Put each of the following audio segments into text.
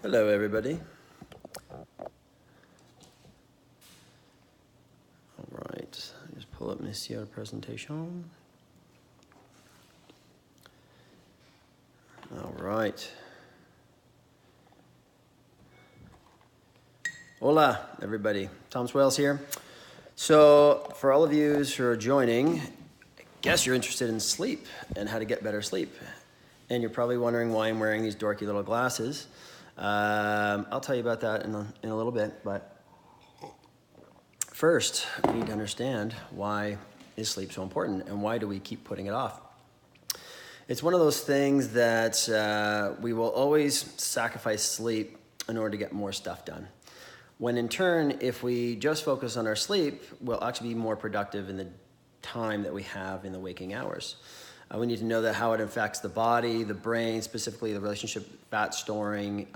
Hello, everybody. All right, just pull up Monsieur presentation. All right. Hola, everybody. Tom Swales here. So, for all of you who are joining, I guess you're interested in sleep and how to get better sleep. And you're probably wondering why I'm wearing these dorky little glasses. I'll tell you about that in a little bit, but first, we need to understand why is sleep so important and why do we keep putting it off? It's one of those things that we will always sacrifice sleep in order to get more stuff done. When in turn, if we just focus on our sleep, we'll actually be more productive in the time that we have in the waking hours. We need to know that how it affects the body, the brain, specifically the relationship, fat storing,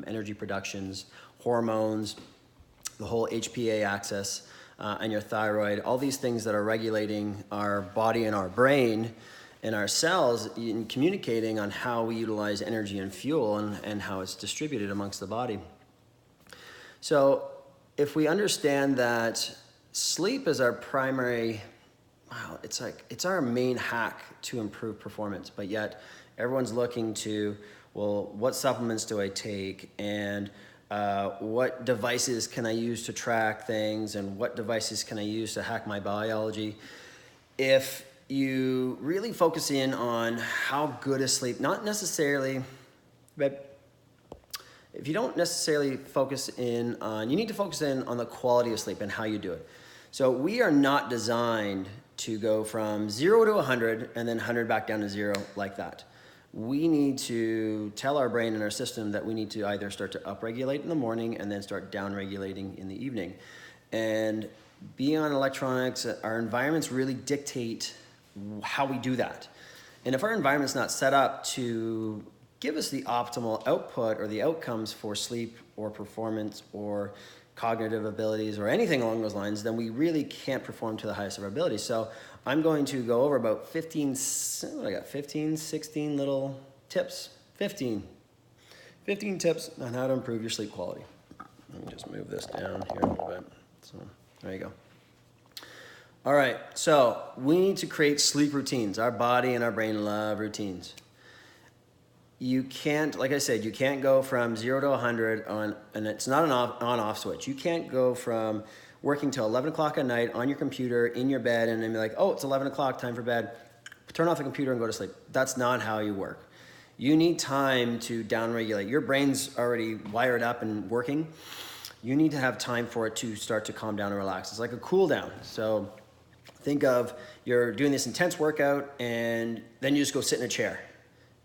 energy productions, hormones, the whole HPA axis, and your thyroid, all these things that are regulating our body and our brain and our cells in communicating on how we utilize energy and fuel and how it's distributed amongst the body. So if we understand that sleep is our primary, wow, it's our main hack to improve performance, but yet everyone's looking to, well, what supplements do I take, and what devices can I use to track things, and what devices can I use to hack my biology? If you really focus in on how good is sleep, not necessarily, but if you don't necessarily focus in on, you need to focus in on the quality of sleep and how you do it. So we are not designed to go from 0 to 100 and then 100 back down to 0 like that. We need to tell our brain and our system that we need to either start to upregulate in the morning and then start downregulating in the evening. And being on electronics, our environments really dictate how we do that. And if our environment's not set up to give us the optimal output or the outcomes for sleep or performance or cognitive abilities or anything along those lines, then we really can't perform to the highest of our abilities. So I'm going to go over about 16 little tips. 15 tips on how to improve your sleep quality. Let me just move this down here a little bit. So there you go. All right, so we need to create sleep routines. Our body and our brain love routines. You can't, like I said, you can't go from 0 to 100 and it's not an on-off switch. You can't go from working till 11 o'clock at night on your computer in your bed and then be like, oh, it's 11 o'clock, time for bed. Turn off the computer and go to sleep. That's not how you work. You need time to downregulate. Your brain's already wired up and working. You need to have time for it to start to calm down and relax. It's like a cool down. So think of you're doing this intense workout and then you just go sit in a chair.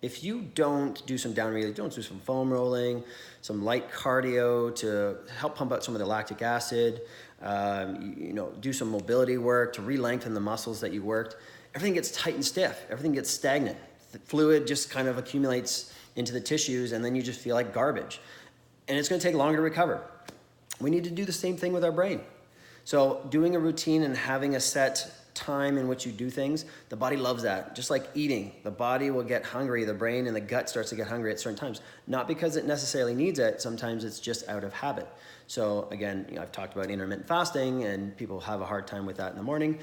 If you don't do some downregulation, don't do some foam rolling, some light cardio to help pump out some of the lactic acid, do some mobility work to re-lengthen the muscles that you worked, everything gets tight and stiff. Everything gets stagnant. The fluid just kind of accumulates into the tissues and then you just feel like garbage. And it's going to take longer to recover. We need to do the same thing with our brain. So doing a routine and having a set time in which you do things, the body loves that. Just like eating, the body will get hungry, the brain and the gut starts to get hungry at certain times. Not because it necessarily needs it, sometimes it's just out of habit. So again, I've talked about intermittent fasting and people have a hard time with that in the morning.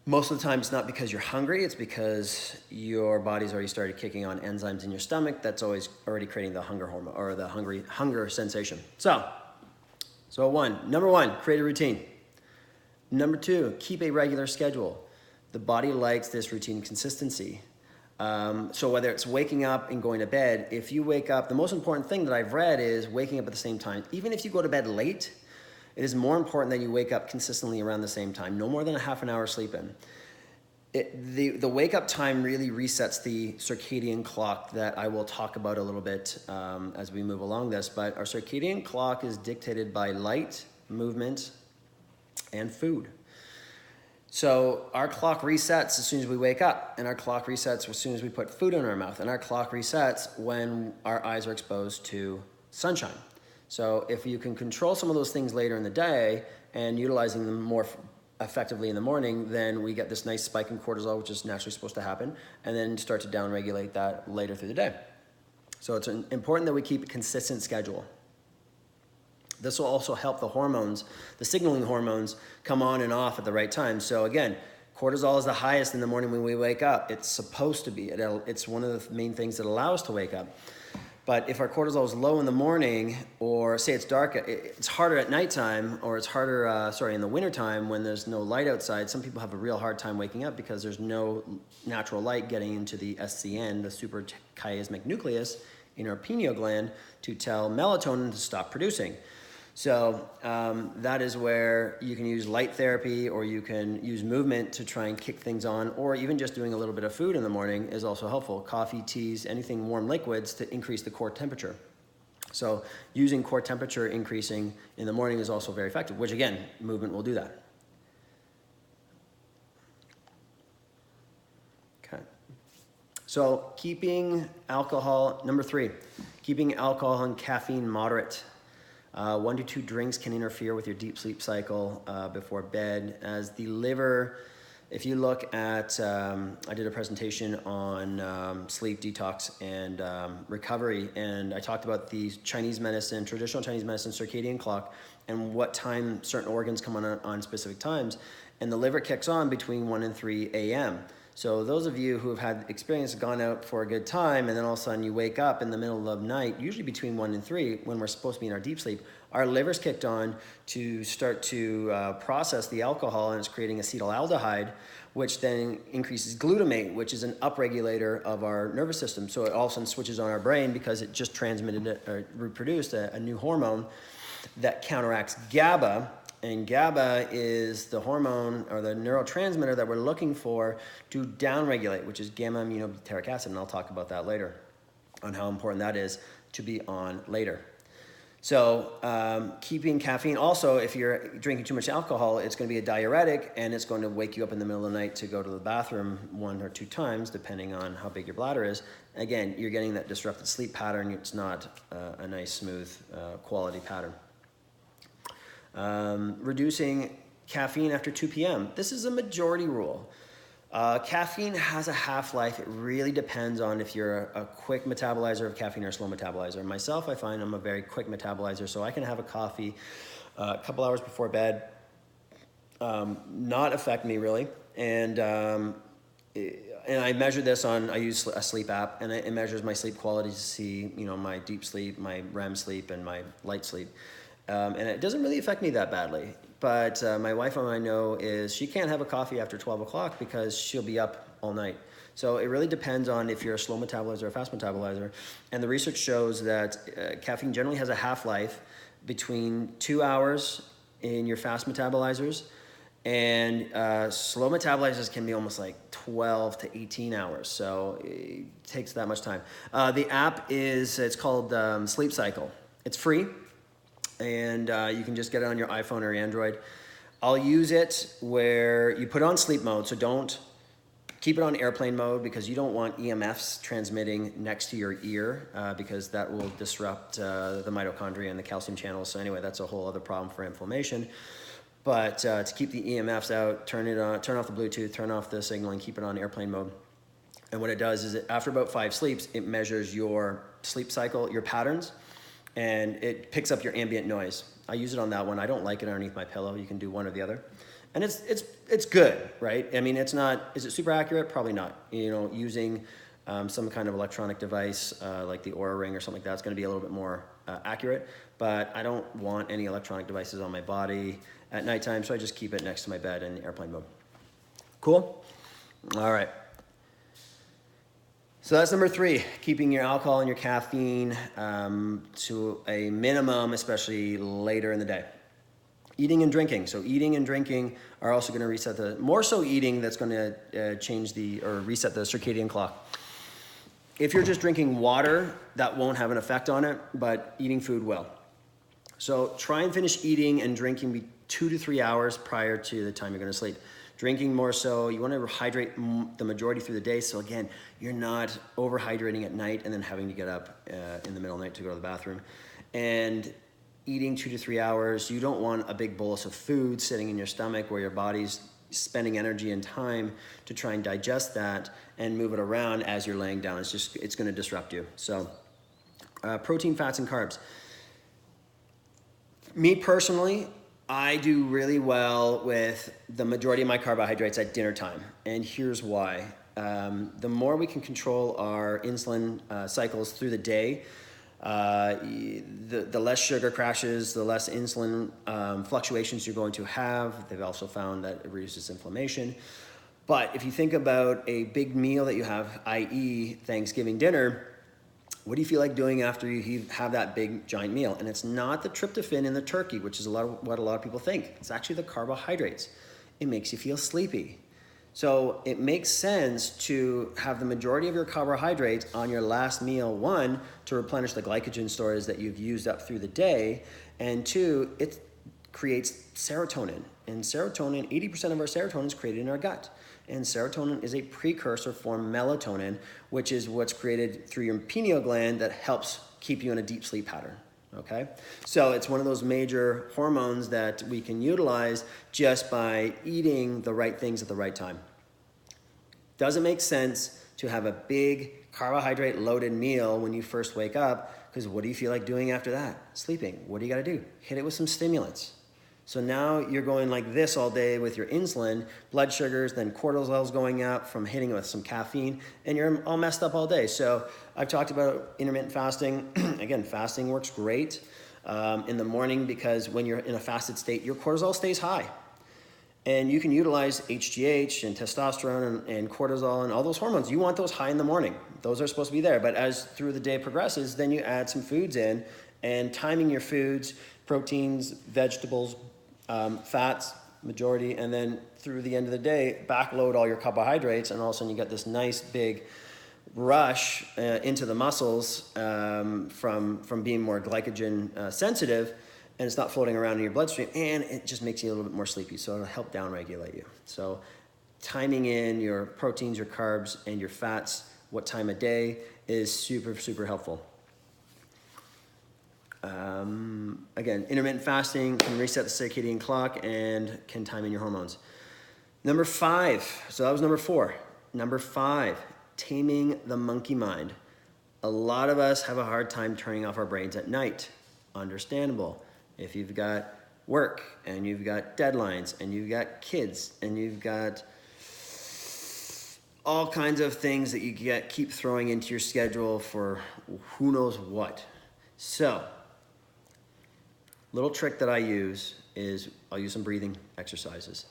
Most of the time it's not because you're hungry, it's because your body's already started kicking on enzymes in your stomach that's always already creating the hunger hormone or the hunger sensation. So number one, create a routine. Number two, keep a regular schedule. The body likes this routine consistency. So whether it's waking up and going to bed, if you wake up, the most important thing that I've read is waking up at the same time. Even if you go to bed late, it is more important that you wake up consistently around the same time, no more than a half an hour sleep in. The wake up time really resets the circadian clock that I will talk about a little bit as we move along this, but our circadian clock is dictated by light, movement, and food. So our clock resets as soon as we wake up, and our clock resets as soon as we put food in our mouth, and our clock resets when our eyes are exposed to sunshine. So if you can control some of those things later in the day and utilizing them more effectively in the morning, then we get this nice spike in cortisol, which is naturally supposed to happen, and then start to downregulate that later through the day. So it's important that we keep a consistent schedule. This will also help the hormones, the signaling hormones, come on and off at the right time. So again, cortisol is the highest in the morning when we wake up. It's supposed to be. It's one of the main things that allow us to wake up. But if our cortisol is low in the morning, or say it's dark, it's harder at nighttime, or it's harder, in the wintertime when there's no light outside. Some people have a real hard time waking up because there's no natural light getting into the SCN, the suprachiasmatic nucleus, in our pineal gland to tell melatonin to stop producing. So that is where you can use light therapy, or you can use movement to try and kick things on, or even just doing a little bit of food in the morning is also helpful. Coffee, teas, anything warm liquids to increase the core temperature. So using core temperature increasing in the morning is also very effective, which again, movement will do that. Okay. So keeping alcohol, number 3, keeping alcohol and caffeine moderate. 1 to 2 drinks can interfere with your deep sleep cycle before bed, as the liver, if you look at, I did a presentation on sleep detox and recovery, and I talked about the Chinese medicine, traditional Chinese medicine circadian clock, and what time certain organs come on specific times, and the liver kicks on between 1 and 3 a.m. So those of you who have had experience, gone out for a good time, and then all of a sudden you wake up in the middle of the night, usually between 1 and 3, when we're supposed to be in our deep sleep, our liver's kicked on to start to process the alcohol, and it's creating acetaldehyde, which then increases glutamate, which is an upregulator of our nervous system. So it all of a sudden switches on our brain because it just transmitted or reproduced a new hormone that counteracts GABA. And GABA is the hormone or the neurotransmitter that we're looking for to downregulate, which is gamma aminobutyric acid. And I'll talk about that later on how important that is to be on later. So keeping caffeine, also, if you're drinking too much alcohol, it's going to be a diuretic, and it's going to wake you up in the middle of the night to go to the bathroom 1 or 2 times, depending on how big your bladder is. Again, you're getting that disrupted sleep pattern. It's not a nice, smooth, quality pattern. Reducing caffeine after 2 p.m. This is a majority rule. Caffeine has a half-life. It really depends on if you're a quick metabolizer of caffeine or a slow metabolizer. Myself, I find I'm a very quick metabolizer, so I can have a coffee a couple hours before bed, not affect me really. And I measure this I use a sleep app, and it measures my sleep quality to see, my deep sleep, my REM sleep, and my light sleep. And it doesn't really affect me that badly. But my wife, I know, she can't have a coffee after 12 o'clock because she'll be up all night. So it really depends on if you're a slow metabolizer or a fast metabolizer. And the research shows that caffeine generally has a half-life between 2 hours in your fast metabolizers, and slow metabolizers can be almost like 12 to 18 hours. So it takes that much time. The app it's called Sleep Cycle. It's free. And you can just get it on your iPhone or Android. I'll use it where you put it on sleep mode, so don't keep it on airplane mode, because you don't want EMFs transmitting next to your ear, because that will disrupt the mitochondria and the calcium channels. So anyway, that's a whole other problem for inflammation. But to keep the EMFs out, turn off the Bluetooth, turn off the signal, and keep it on airplane mode. And what it does is after about 5 sleeps, it measures your sleep cycle, your patterns, and it picks up your ambient noise. I use it on that one. I don't like it underneath my pillow. You can do one or the other. And it's good, right? I mean, is it super accurate? Probably not. Using some kind of electronic device like the Oura Ring or something like that, it's going to be a little bit more accurate. But I don't want any electronic devices on my body at nighttime, so I just keep it next to my bed in airplane mode. Cool? All right. So that's number 3, keeping your alcohol and your caffeine to a minimum, especially later in the day. Eating and drinking. So eating and drinking are also going to reset more so eating that's going to reset the circadian clock. If you're just drinking water, that won't have an effect on it, but eating food will. So try and finish eating and drinking 2 to 3 hours prior to the time you're going to sleep. Drinking more so, you want to hydrate the majority through the day. So again, you're not overhydrating at night and then having to get up in the middle of the night to go to the bathroom. And eating 2 to 3 hours, you don't want a big bolus of food sitting in your stomach where your body's spending energy and time to try and digest that and move it around as you're laying down. It's going to disrupt you. So Protein, fats, and carbs. Me personally, I do really well with the majority of my carbohydrates at dinner time. And here's why. The more we can control our insulin cycles through the day, the less sugar crashes, the less insulin fluctuations you're going to have. They've also found that it reduces inflammation. But if you think about a big meal that you have, i.e. Thanksgiving dinner, what do you feel like doing after you have that big giant meal? And it's not the tryptophan in the turkey, which is what a lot of people think. It's actually the carbohydrates. It makes you feel sleepy. So it makes sense to have the majority of your carbohydrates on your last meal, one, to replenish the glycogen stores that you've used up through the day, and two, it creates serotonin. And serotonin, 80% of our serotonin is created in our gut. And serotonin is a precursor for melatonin, which is what's created through your pineal gland that helps keep you in a deep sleep pattern. Okay, so it's one of those major hormones that we can utilize just by eating the right things at the right time. Doesn't make sense to have a big carbohydrate loaded meal when you first wake up, because what do you feel like doing after that? Sleeping. What do you got to do? Hit it with some stimulants. So now you're going like this all day with your insulin, blood sugars, then cortisol's going up from hitting it with some caffeine, and you're all messed up all day. So I've talked about intermittent fasting. Again, fasting works great in the morning because when you're in a fasted state, your cortisol stays high. And you can utilize HGH and testosterone and cortisol and all those hormones. You want those high in the morning. Those are supposed to be there. But as through the day progresses, then you add some foods in, and timing your foods, proteins, vegetables, fats, majority, and then through the end of the day, backload all your carbohydrates, and all of a sudden you get this nice big rush into the muscles from being more glycogen sensitive, and it's not floating around in your bloodstream, and it just makes you a little bit more sleepy, so it'll help downregulate you. So timing in your proteins, your carbs, and your fats, what time of day is super, super helpful. Again, intermittent fasting can reset the circadian clock and can time in your hormones. Number 5, so that was number 4. Number 5, taming the monkey mind. A lot of us have a hard time turning off our brains at night. Understandable. If you've got work and you've got deadlines and you've got kids and you've got all kinds of things that you keep throwing into your schedule for who knows what. So, little trick that I use is I'll use some breathing exercises.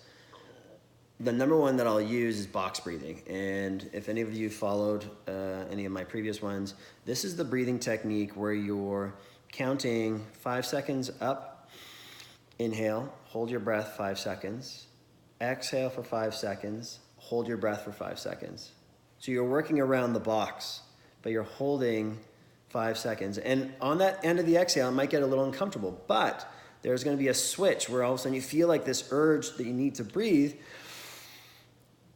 The number one that I'll use is box breathing. And if any of you followed any of my previous ones, this is the breathing technique where you're counting 5 seconds up, inhale, hold your breath 5 seconds, exhale for 5 seconds, hold your breath for 5 seconds. So you're working around the box, but you're holding 5 seconds. And on that end of the exhale, it might get a little uncomfortable, but there's going to be a switch where all of a sudden you feel like this urge that you need to breathe.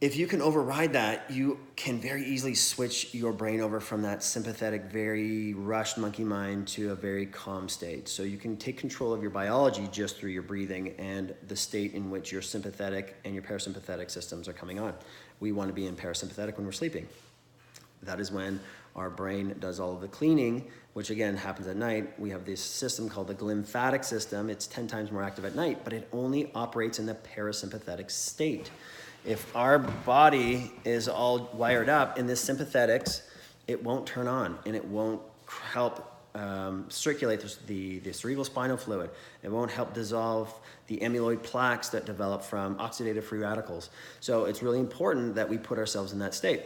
If you can override that, you can very easily switch your brain over from that sympathetic, very rushed monkey mind to a very calm state. So you can take control of your biology just through your breathing and the state in which your sympathetic and your parasympathetic systems are coming on. We want to be in parasympathetic when we're sleeping. That is when our brain does all of the cleaning, which again happens at night. We have this system called the lymphatic system. It's 10 times more active at night, but it only operates in the parasympathetic state. If our body is all wired up in this sympathetics, it won't turn on and it won't help circulate the cerebral spinal fluid. It won't help dissolve the amyloid plaques that develop from oxidative free radicals. So it's really important that we put ourselves in that state.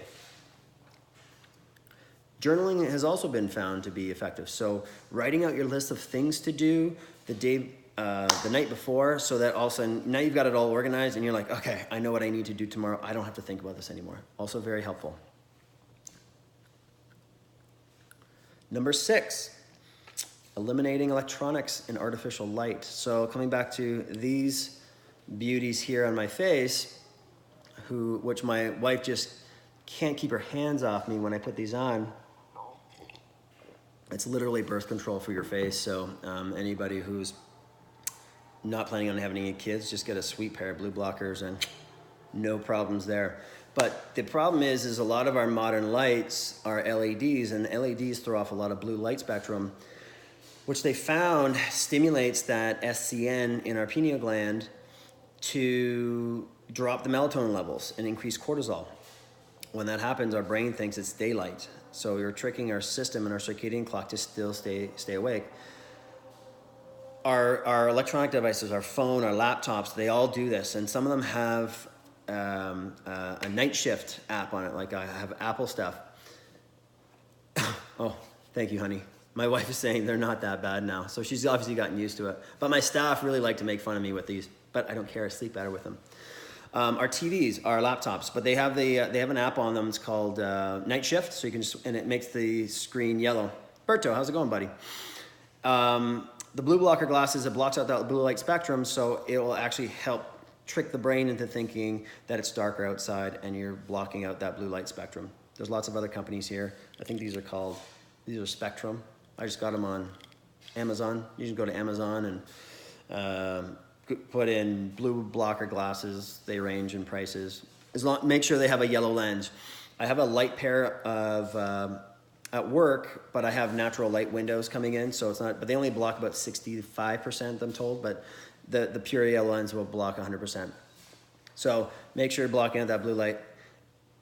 Journaling has also been found to be effective. So writing out your list of things to do the night before, so that all of a sudden, now you've got it all organized and you're like, okay, I know what I need to do tomorrow. I don't have to think about this anymore. Also very helpful. Number 6, eliminating electronics and artificial light. So coming back to these beauties here on my face, which my wife just can't keep her hands off me when I put these on. It's literally birth control for your face. So anybody who's not planning on having any kids, just get a sweet pair of blue blockers and no problems there. But the problem is a lot of our modern lights are LEDs, and LEDs throw off a lot of blue light spectrum, which they found stimulates that SCN in our pineal gland to drop the melatonin levels and increase cortisol. When that happens, our brain thinks it's daylight. So you're tricking our system and our circadian clock to still stay awake. Our electronic devices, our phone, our laptops, they all do this. And some of them have a night shift app on it, like I have Apple stuff. Oh, thank you, honey. My wife is saying they're not that bad now. So she's obviously gotten used to it. But my staff really like to make fun of me with these, but I don't care, I sleep better with them. Our TVs, our laptops, but they have they have an app on them. It's called Night Shift, so you can and it makes the screen yellow. Berto, how's it going, buddy? The blue blocker glasses, it blocks out that blue light spectrum, so it will actually help trick the brain into thinking that it's darker outside and you're blocking out that blue light spectrum. There's lots of other companies here. I think these are Spectrum. I just got them on Amazon. You can go to Amazon and put in blue blocker glasses. They range in prices. Make sure they have a yellow lens. I have a light pair of at work, but I have natural light windows coming in, so it's not. But they only block about 65%, I'm told. But the pure yellow lens will block 100%. So make sure you're blocking out that blue light.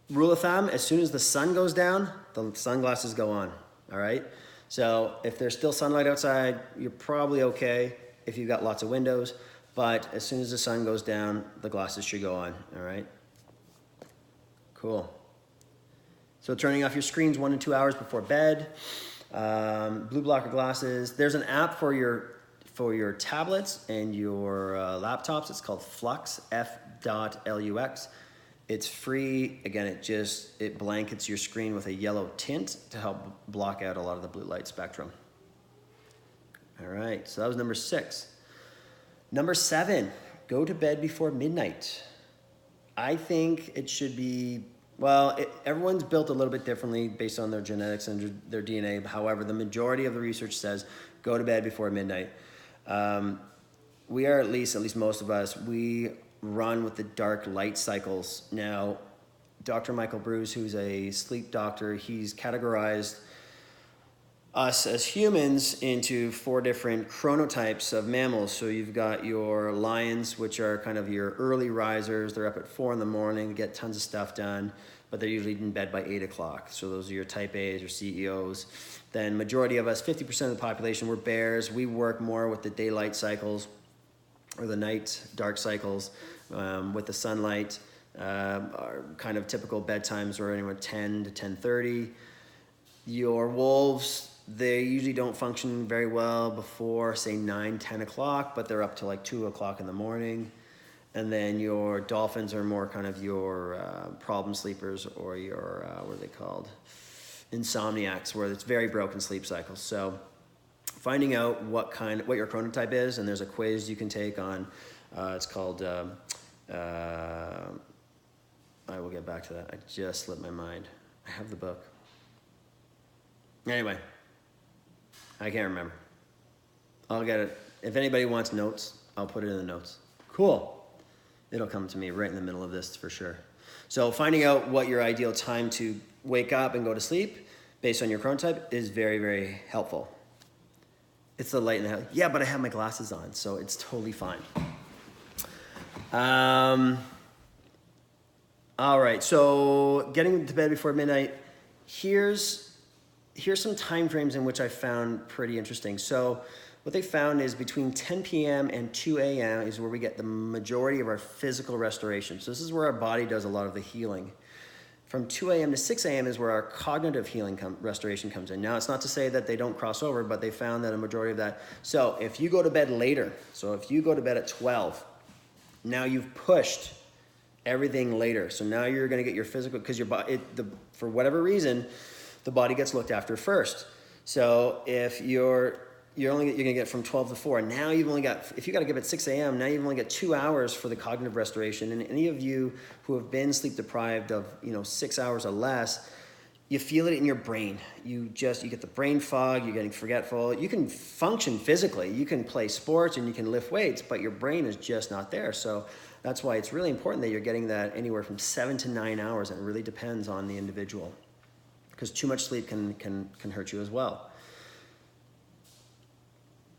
Rule of thumb: as soon as the sun goes down, the sunglasses go on. All right. So if there's still sunlight outside, you're probably okay if you've got lots of windows. But as soon as the sun goes down, the glasses should go on, all right? Cool. So turning off your screens 1 to 2 hours before bed. Blue blocker glasses. There's an app for your tablets and your laptops. It's called Flux, F.LUX. It's free. Again, it blankets your screen with a yellow tint to help block out a lot of the blue light spectrum. All right, so that was number 6. Number 7, go to bed before midnight. I think it should be, everyone's built a little bit differently based on their genetics and their DNA. However, the majority of the research says go to bed before midnight. We are at least most of us, we run with the dark light cycles. Now, Dr. Michael Bruce, who's a sleep doctor, he's categorized us as humans into 4 different chronotypes of mammals. So you've got your lions, which are kind of your early risers. They're up at 4 in the morning, get tons of stuff done, but they're usually in bed by 8 o'clock. So those are your type A's or CEOs. Then majority of us, 50% of the population, we're bears. We work more with the daylight cycles or the night dark cycles with the sunlight. Our kind of typical bedtimes are anywhere 10 to 10:30. Your wolves, they usually don't function very well before, say, 9, 10 o'clock, but they're up to like 2 o'clock in the morning. And then your dolphins are more kind of your problem sleepers, or your, what are they called? Insomniacs, where it's very broken sleep cycles. So finding out what your chronotype is, and there's a quiz you can take on, it's called, I will get back to that. I just slipped my mind. I have the book. Anyway, I can't remember. I'll get it. If anybody wants notes, I'll put it in the notes. Cool. It'll come to me right in the middle of this for sure. So finding out what your ideal time to wake up and go to sleep based on your chronotype is very, very helpful. It's the light in the house. Yeah, but I have my glasses on, so it's totally fine. All right, so getting to bed before midnight, here's some time frames in which I found pretty interesting. So what they found is between 10 p.m. and 2 a.m. is where we get the majority of our physical restoration. So this is where our body does a lot of the healing. From 2 a.m. to 6 a.m. is where our cognitive healing restoration comes in. Now, it's not to say that they don't cross over, but they found that a majority of that. So if you go to bed later, so if you go to bed at 12, now you've pushed everything later. So now you're going to get your physical, because your body, for whatever reason, the body gets looked after first. So if you're going to get from 12 to 4. Now you've only got, if you got to give it 6 a.m., now you've only got 2 hours for the cognitive restoration. And any of you who have been sleep deprived of 6 hours or less, you feel it in your brain. You get the brain fog, you're getting forgetful. You can function physically, you can play sports and you can lift weights, but your brain is just not there. So that's why it's really important that you're getting that anywhere from 7 to 9 hours. And it really depends on the individual, because too much sleep can hurt you as well.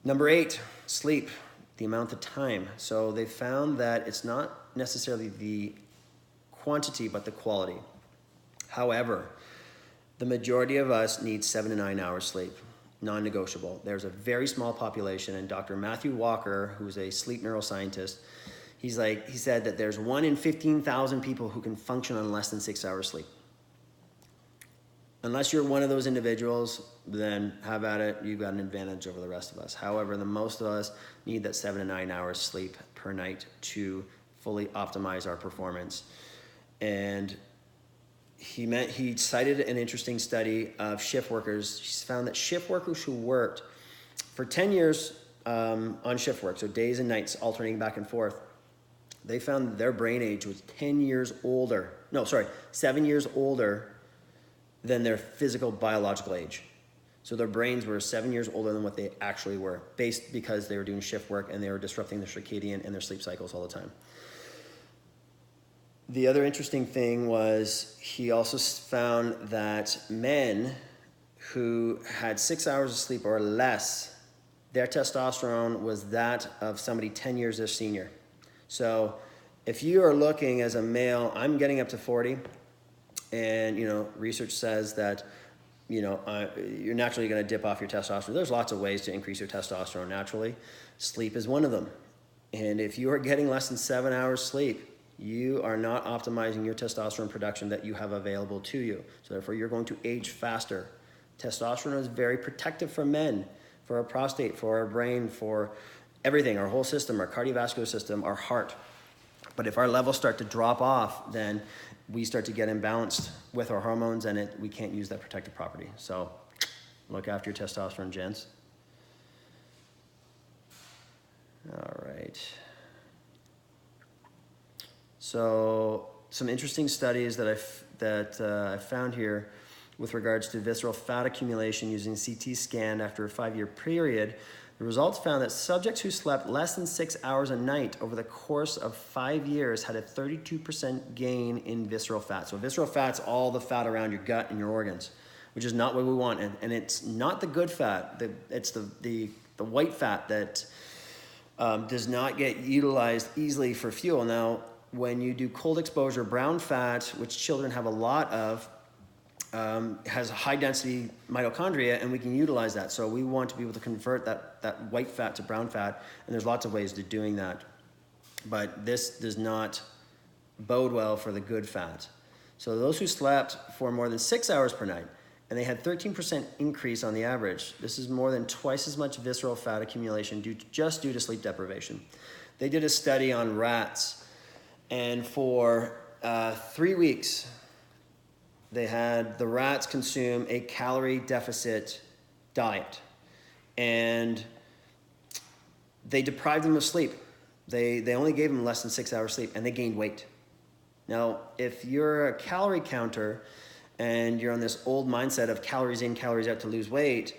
Number 8, sleep, the amount of time. So they found that it's not necessarily the quantity, but the quality. However, the majority of us need 7 to 9 hours sleep, non-negotiable. There's a very small population, and Dr. Matthew Walker, who's a sleep neuroscientist, he said that there's 1 in 15,000 people who can function on less than 6 hours sleep. Unless you're one of those individuals, then have at it. You've got an advantage over the rest of us. However, the most of us need that 7 to 9 hours sleep per night to fully optimize our performance. And he cited an interesting study of shift workers. He found that shift workers who worked for 10 years on shift work, so days and nights alternating back and forth, they found their brain age was 7 years older than their physical biological age. So their brains were 7 years older than what they actually were, because they were doing shift work and they were disrupting their circadian and their sleep cycles all the time. The other interesting thing was he also found that men who had 6 hours of sleep or less, their testosterone was that of somebody 10 years their senior. So if you are looking as a male, I'm getting up to 40, and research says that you're naturally going to dip off your testosterone. There's lots of ways to increase your testosterone naturally. Sleep is one of them. And if you are getting less than 7 hours sleep, you are not optimizing your testosterone production that you have available to you. So therefore, you're going to age faster. Testosterone is very protective for men, for our prostate, for our brain, for everything, our whole system, our cardiovascular system, our heart. But if our levels start to drop off, then we start to get imbalanced with our hormones, and we can't use that protective property. So look after your testosterone, gents. All right. So some interesting studies that I found here with regards to visceral fat accumulation using CT scan after a 5-year period. The results found that subjects who slept less than 6 hours a night over the course of 5 years had a 32% gain in visceral fat. So visceral fat's all the fat around your gut and your organs, which is not what we want. And it's not the good fat. It's the white fat that does not get utilized easily for fuel. Now, when you do cold exposure, brown fat, which children have a lot of, has high density mitochondria, and we can utilize that. So we want to be able to convert that white fat to brown fat, and there's lots of ways to doing that. But this does not bode well for the good fat. So those who slept for more than 6 hours per night, and they had 13% increase on the average. This is more than twice as much visceral fat accumulation due to sleep deprivation. They did a study on rats, and for 3 weeks, they had the rats consume a calorie deficit diet, and they deprived them of sleep. They only gave them less than 6 hours sleep, and they gained weight. Now, if you're a calorie counter and you're on this old mindset of calories in, calories out to lose weight,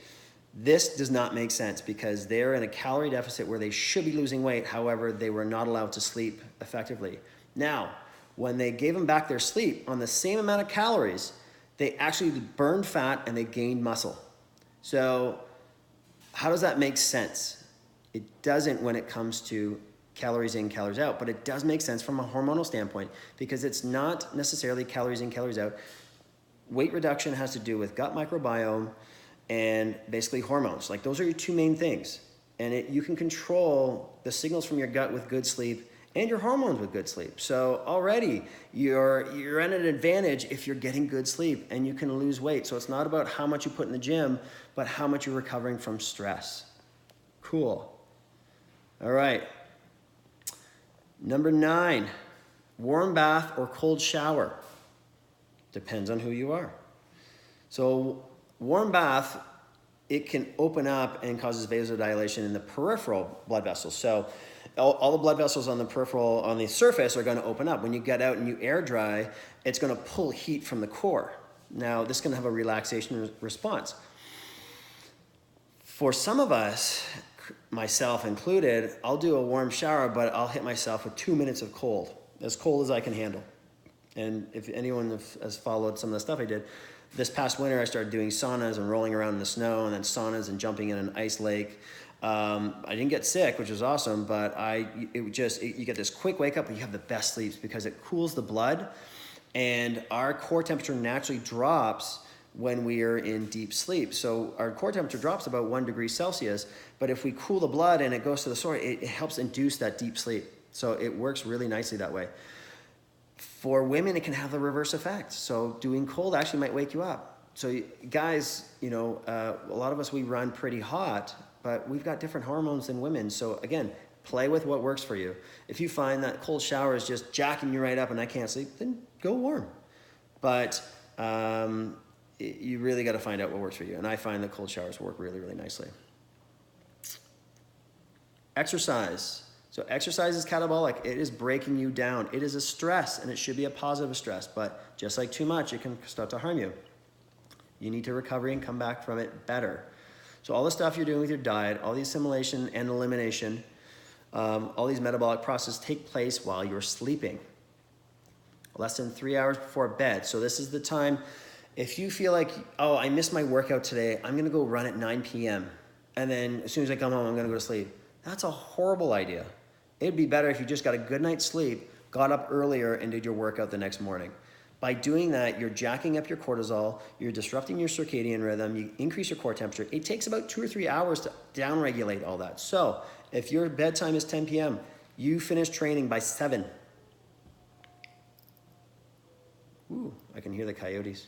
this does not make sense, because they're in a calorie deficit where they should be losing weight. However, they were not allowed to sleep effectively. Now, when they gave them back their sleep on the same amount of calories, they actually burned fat and they gained muscle. So how does that make sense? It doesn't when it comes to calories in, calories out, but it does make sense from a hormonal standpoint, because it's not necessarily calories in, calories out. Weight reduction has to do with gut microbiome and basically hormones. Like, those are your two main things. And you can control the signals from your gut with good sleep and your hormones with good sleep. So already you're at an advantage if you're getting good sleep, and you can lose weight. So it's not about how much you put in the gym, but how much you're recovering from stress. Cool. All right. Number 9, warm bath or cold shower. Depends on who you are. So warm bath, it can open up and causes vasodilation in the peripheral blood vessels. So all the blood vessels on the surface are going to open up. When you get out and you air dry, it's going to pull heat from the core. Now, this can have a relaxation response. For some of us, myself included, I'll do a warm shower, but I'll hit myself with 2 minutes of cold as I can handle. And if anyone has followed some of the stuff I did, this past winter I started doing saunas and rolling around in the snow, and then saunas and jumping in an ice lake. I didn't get sick, which was awesome, but you get this quick wake up and you have the best sleeps because it cools the blood, and our core temperature naturally drops when we are in deep sleep. So our core temperature drops about 1 degree Celsius, but if we cool the blood and it goes to the source, it helps induce that deep sleep. So it works really nicely that way. For women, it can have the reverse effect. So doing cold actually might wake you up. So guys, a lot of us, we run pretty hot, but we've got different hormones than women. So again, play with what works for you. If you find that cold shower is just jacking you right up and I can't sleep, then go warm. But you really got to find out what works for you. And I find that cold showers work really, really nicely. Exercise. So exercise is catabolic. It is breaking you down. It is a stress, and it should be a positive stress. But just like too much, it can start to harm you. You need to recover and come back from it better. So all the stuff you're doing with your diet, all the assimilation and elimination, all these metabolic processes take place while you're sleeping. Less than 3 hours before bed. So this is the time. If you feel like, oh, I missed my workout today, I'm gonna go run at 9 p.m. And then as soon as I come home, I'm gonna go to sleep. That's a horrible idea. It'd be better if you just got a good night's sleep, got up earlier and did your workout the next morning. By doing that, you're jacking up your cortisol, you're disrupting your circadian rhythm, you increase your core temperature. It takes about 2 or 3 hours to downregulate all that. So if your bedtime is 10 p.m., you finish training by 7. Ooh, I can hear the coyotes.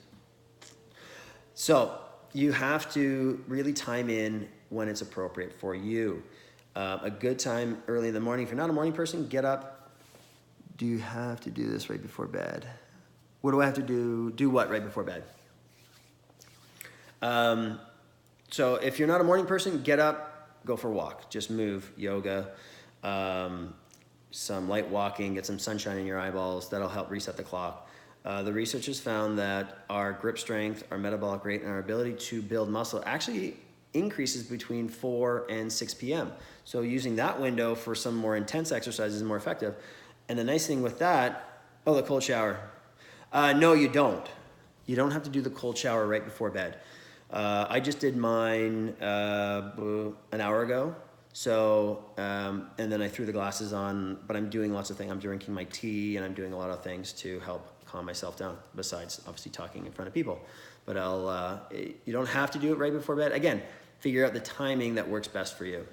So you have to really time in when it's appropriate for you. A good time early in the morning. If you're not a morning person, get up. Do you have to do this right before bed? What do I have to do? Do what right before bed? So if you're not a morning person, get up, go for a walk. Just move, yoga, some light walking, get some sunshine in your eyeballs. That'll help reset the clock. The research has found that our grip strength, our metabolic rate, and our ability to build muscle actually increases between 4 and 6 p.m. So using that window for some more intense exercise is more effective. And the nice thing with that, the cold shower. No, you don't. You don't have to do the cold shower right before bed. I just did mine an hour ago. So, and then I threw the glasses on, but I'm doing lots of things. I'm drinking my tea and I'm doing a lot of things to help calm myself down, besides obviously talking in front of people. But you don't have to do it right before bed. Again, figure out the timing that works best for you.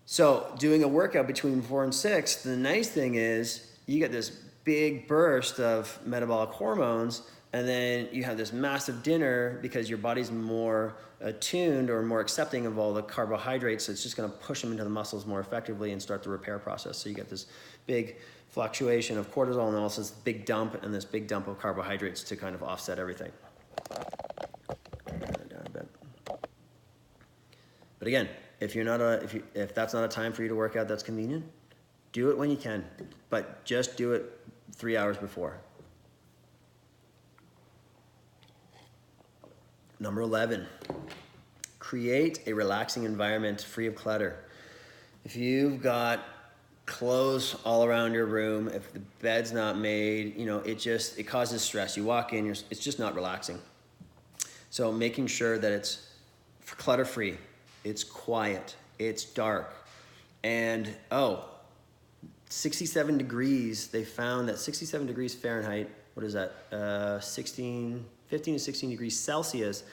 So doing a workout between 4 and 6, the nice thing is you get this big burst of metabolic hormones, and then you have this massive dinner because your body's more attuned or more accepting of all the carbohydrates. So it's just going to push them into the muscles more effectively and start the repair process. So you get this big fluctuation of cortisol and also this big dump and this big dump of carbohydrates to kind of offset everything. Down a bit. But again, if that's not a time for you to work out that's convenient, do it when you can, but just do it 3 hours before. Number 11, create a relaxing environment free of clutter. If you've got clothes all around your room, if the bed's not made, it causes stress. You walk in, it's just not relaxing. So making sure that it's clutter-free, it's quiet, it's dark, and 67 degrees, they found that 67 degrees Fahrenheit, what is that, 15 to 16 degrees Celsius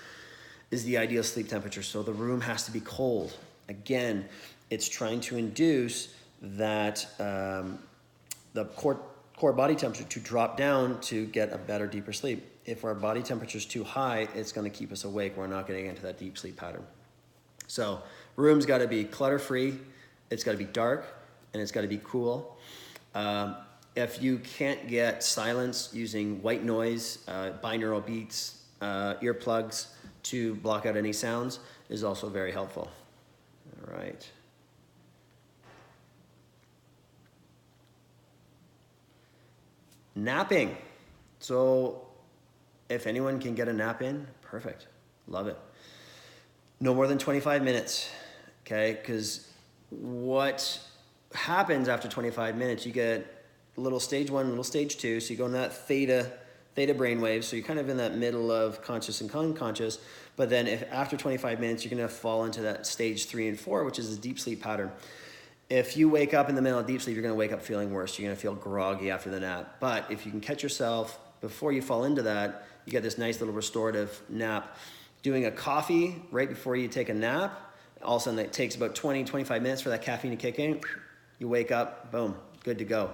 is the ideal sleep temperature. So the room has to be cold. Again, it's trying to induce that the core body temperature to drop down to get a better, deeper sleep. If our body temperature is too high, it's going to keep us awake. We're not getting into that deep sleep pattern. So room's got to be clutter-free, it's got to be dark, and it's got to be cool. If you can't get silence, using white noise, binaural beats, earplugs to block out any sounds is also very helpful. All right. Napping. So if anyone can get a nap in, perfect. Love it. No more than 25 minutes, okay? Because what happens after 25 minutes, you get a little stage 1, little stage 2. So you go in that theta brainwave. So you're kind of in that middle of conscious and unconscious. But then if after 25 minutes, you're going to fall into that stage 3 and 4, which is a deep sleep pattern. If you wake up in the middle of deep sleep, you're going to wake up feeling worse. You're going to feel groggy after the nap. But if you can catch yourself before you fall into that, you get this nice little restorative nap. Doing a coffee right before you take a nap, all of a sudden it takes about 20, 25 minutes for that caffeine to kick in. You wake up, boom, good to go.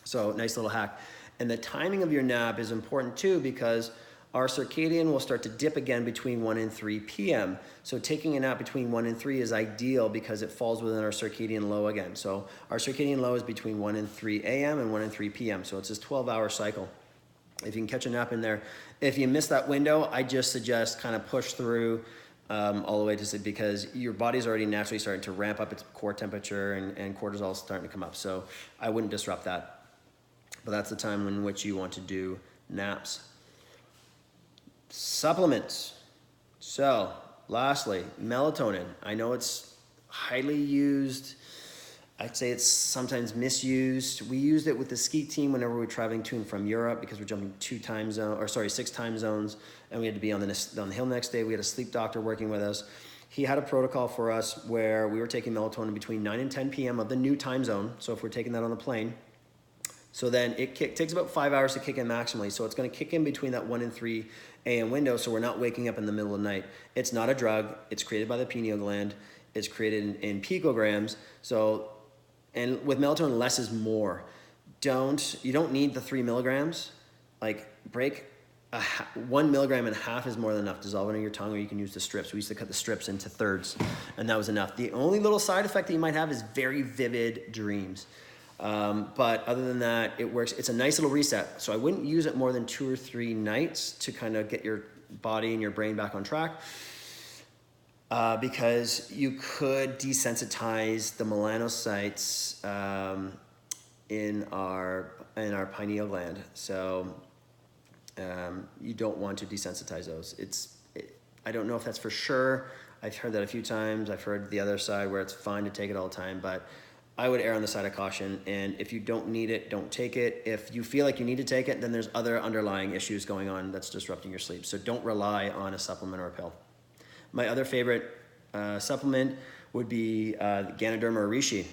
So nice little hack. And the timing of your nap is important too, because our circadian will start to dip again between 1 and 3 p.m. So taking a nap between 1 and 3 is ideal because it falls within our circadian low again. So our circadian low is between 1 and 3 a.m. and 1 and 3 p.m. So it's this 12-hour cycle. If you can catch a nap in there. If you miss that window, I just suggest kind of push through all the way to sleep, because your body's already naturally starting to ramp up its core temperature and cortisol is starting to come up. So I wouldn't disrupt that. But that's the time in which you want to do naps. Supplements. So lastly, melatonin. I know it's highly used. I'd say it's sometimes misused. We used it with the ski team whenever we were traveling to and from Europe, because we're jumping 6 time zones, and we had to be on the hill next day. We had a sleep doctor working with us. He had a protocol for us where we were taking melatonin between 9 and 10 p.m. of the new time zone. So if we're taking that on the plane, so then it takes about 5 hours to kick in maximally. So it's going to kick in between that 1 and 3 a.m. window, so we're not waking up in the middle of the night. It's not a drug. It's created by the pineal gland. It's created in picograms. So, and with melatonin, less is more. You don't need the 3 milligrams. Like, break 1 milligram and a half is more than enough. Dissolve it on your tongue, or you can use the strips. We used to cut the strips into thirds, and that was enough. The only little side effect that you might have is very vivid dreams. But other than that, it works. It's a nice little reset. So I wouldn't use it more than 2 or 3 nights to kind of get your body and your brain back on track. Because you could desensitize the melanocytes in our pineal gland. So you don't want to desensitize those. I don't know if that's for sure. I've heard that a few times. I've heard the other side where it's fine to take it all the time, but I would err on the side of caution. And if you don't need it, don't take it. If you feel like you need to take it, then there's other underlying issues going on that's disrupting your sleep. So don't rely on a supplement or a pill. My other favorite supplement would be Ganoderma or reishi.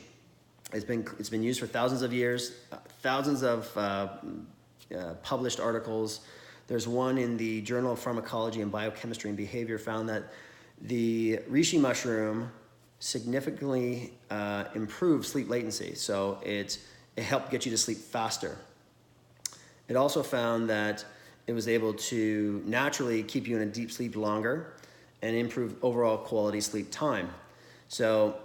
It's been used for thousands of years, thousands of published articles. There's one in the Journal of Pharmacology and Biochemistry and Behavior found that the reishi mushroom significantly improved sleep latency. So it helped get you to sleep faster. It also found that it was able to naturally keep you in a deep sleep longer and improve overall quality sleep time. So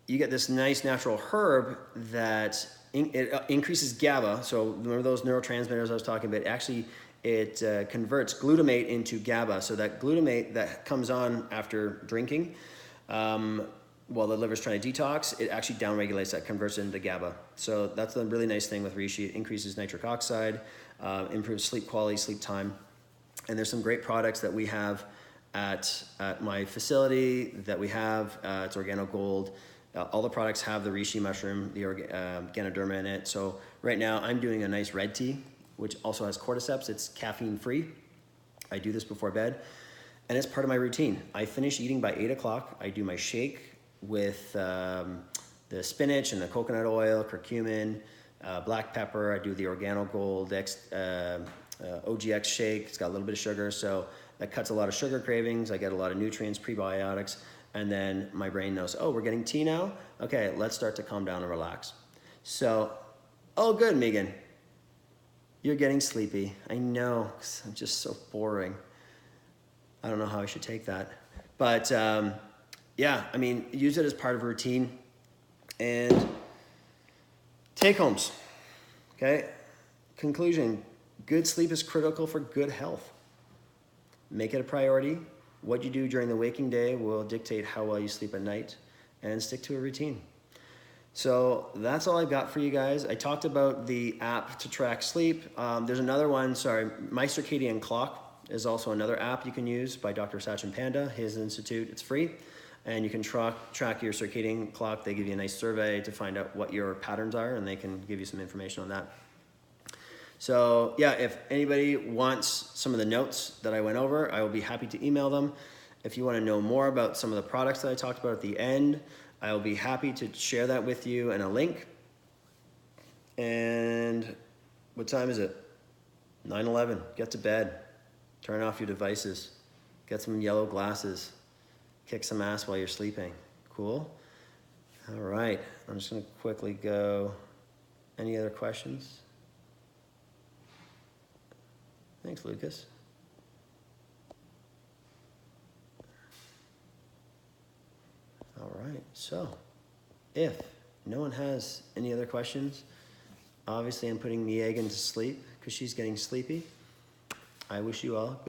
you get this nice natural herb that it increases GABA. So remember those neurotransmitters I was talking about? Actually, it converts glutamate into GABA. So that glutamate that comes on after drinking, while the liver's trying to detox, it actually downregulates that, converts it into GABA. So that's the really nice thing with reishi. It increases nitric oxide, improves sleep quality, sleep time. And there's some great products that we have at my facility that we have. It's Organo Gold. All the products have the reishi mushroom, the Ganoderma in it. So right now I'm doing a nice red tea, which also has cordyceps. It's caffeine free. I do this before bed, and it's part of my routine. I finish eating by 8 o'clock. I do my shake with the spinach and the coconut oil, curcumin, black pepper. I do the Organo Gold OGX shake. It's got a little bit of sugar, so that cuts a lot of sugar cravings. I get a lot of nutrients, prebiotics, and then my brain knows, oh, we're getting tea now? Okay, let's start to calm down and relax. So, oh good, Megan. You're getting sleepy. I know, 'cause I'm just so boring. I don't know how I should take that. But yeah, I mean, use it as part of a routine. And take homes, okay? Conclusion, good sleep is critical for good health. Make it a priority. What you do during the waking day will dictate how well you sleep at night, and stick to a routine. So that's all I've got for you guys. I talked about the app to track sleep. There's another one, sorry, My Circadian Clock is also another app you can use by Dr. Sachin Panda, his institute. It's free, and you can track your circadian clock. They give you a nice survey to find out what your patterns are, and they can give you some information on that. So yeah, if anybody wants some of the notes that I went over, I will be happy to email them. If you want to know more about some of the products that I talked about at the end, I will be happy to share that with you and a link. And what time is it? 9:11. Get to bed. Turn off your devices. Get some yellow glasses. Kick some ass while you're sleeping. Cool? All right. I'm just going to quickly go. Any other questions? Thanks, Lucas. All right, so if no one has any other questions, obviously I'm putting Megan to sleep because she's getting sleepy. I wish you all